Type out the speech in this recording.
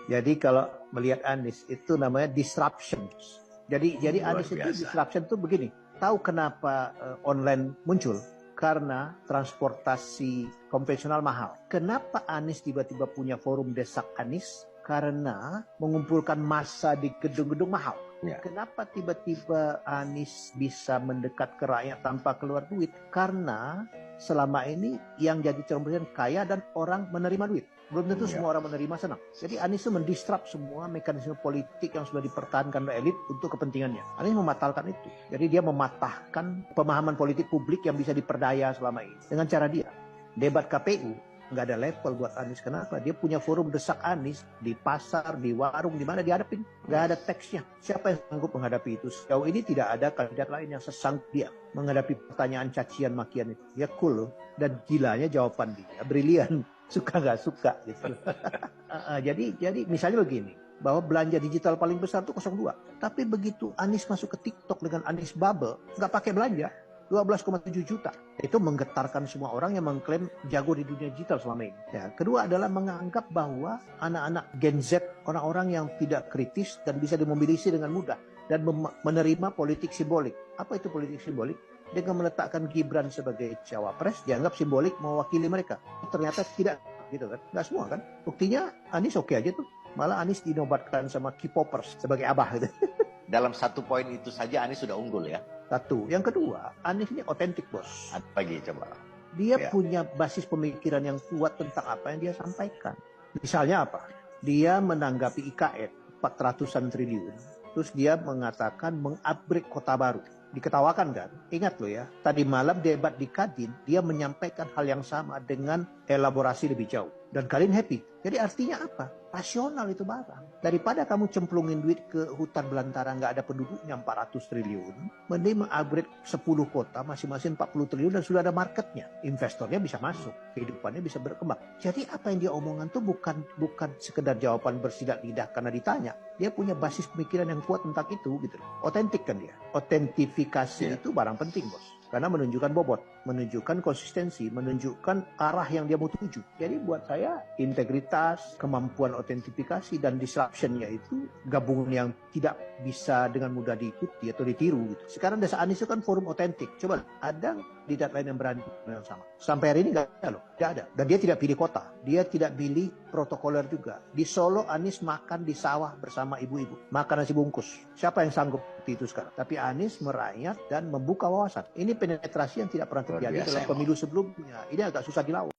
Jadi kalau melihat Anies itu namanya disruption. Jadi Anies itu disruption itu begini. Tahu kenapa online muncul? Karena transportasi konvensional mahal. Kenapa Anies tiba-tiba punya forum desak Anies? Karena mengumpulkan massa di gedung-gedung mahal. Ya. Kenapa tiba-tiba Anies bisa mendekat ke rakyat tanpa keluar duit? Karena selama ini yang jadi calon presiden kaya dan orang menerima duit. Belum tentu semua orang menerima senang. Jadi Anies itu mendisrupt semua mekanisme politik yang sudah dipertahankan oleh elit untuk kepentingannya. Anies membatalkan itu. Jadi dia mematahkan pemahaman politik publik yang bisa diperdaya selama ini. Dengan cara dia. Debat KPU nggak ada level buat Anies. Kenapa? Dia punya forum desak Anies di pasar, di warung, di mana dihadapin. Nggak ada teksnya. Siapa yang sanggup menghadapi itu? Sejauh ini tidak ada kandidat lain yang sesanggup dia menghadapi pertanyaan cacian makian itu. Dia cool loh. Dan gilanya jawaban dia. Brilian. Suka nggak suka gitu. Jadi misalnya begini. Bahwa belanja digital paling besar itu 02. Tapi begitu Anies masuk ke TikTok dengan Anies Bubble, nggak pakai belanja. 12,7 juta. Itu menggetarkan semua orang yang mengklaim jago di dunia digital selama ini. Ya, kedua adalah menganggap bahwa anak-anak Gen Z, orang-orang yang tidak kritis dan bisa dimobilisasi dengan mudah. Dan menerima politik simbolik. Apa itu politik simbolik? Dengan meletakkan Gibran sebagai cawapres, dianggap simbolik mewakili mereka. Ternyata tidak, gitu kan? Nggak semua kan? Buktinya Anies oke aja tuh. Malah Anies dinobatkan sama K-popers sebagai abah gitu. Dalam satu poin itu saja Anies sudah unggul ya? Satu. Yang kedua, Anies ini otentik, bos. Apa lagi coba? Dia punya basis pemikiran yang kuat tentang apa yang dia sampaikan. Misalnya apa? Dia menanggapi IKN 400-an triliun. Terus dia mengatakan mengupgrade kota baru. Diketawakan kan? Ingat loh ya, tadi malam debat di Kadin, dia menyampaikan hal yang sama dengan elaborasi lebih jauh. Dan kalian happy. Jadi artinya apa? Rasional itu barang. Daripada kamu cemplungin duit ke hutan belantara nggak ada penduduknya 400 triliun, mending mengupgrade 10 kota masing-masing 40 triliun dan sudah ada marketnya. Investornya bisa masuk, kehidupannya bisa berkembang. Jadi apa yang dia omongan tuh bukan sekedar jawaban bersidak lidah karena ditanya. Dia punya basis pemikiran yang kuat tentang itu gitu. Otentik kan dia. Otentifikasi itu barang penting, bos. Karena menunjukkan bobot, menunjukkan konsistensi, menunjukkan arah yang dia mau tuju. Jadi buat saya integritas, kemampuan otentifikasi dan disruption-nya itu gabungan yang tidak bisa dengan mudah diikuti atau ditiru gitu. Sekarang desa Anies itu kan forum otentik. Coba ada kandidat lain yang berani yang sama. Sampai hari ini nggak ada loh, nggak ada. Dan dia tidak pilih kota, dia tidak pilih protokoler juga. Di Solo Anies makan di sawah bersama ibu-ibu, makan nasi bungkus. Siapa yang sanggup itu sekarang? Tapi Anies merakyat dan membuka wawasan. Ini penetrasi yang tidak pernah terjadi dalam pemilu sebelumnya. Ini agak susah dilawan.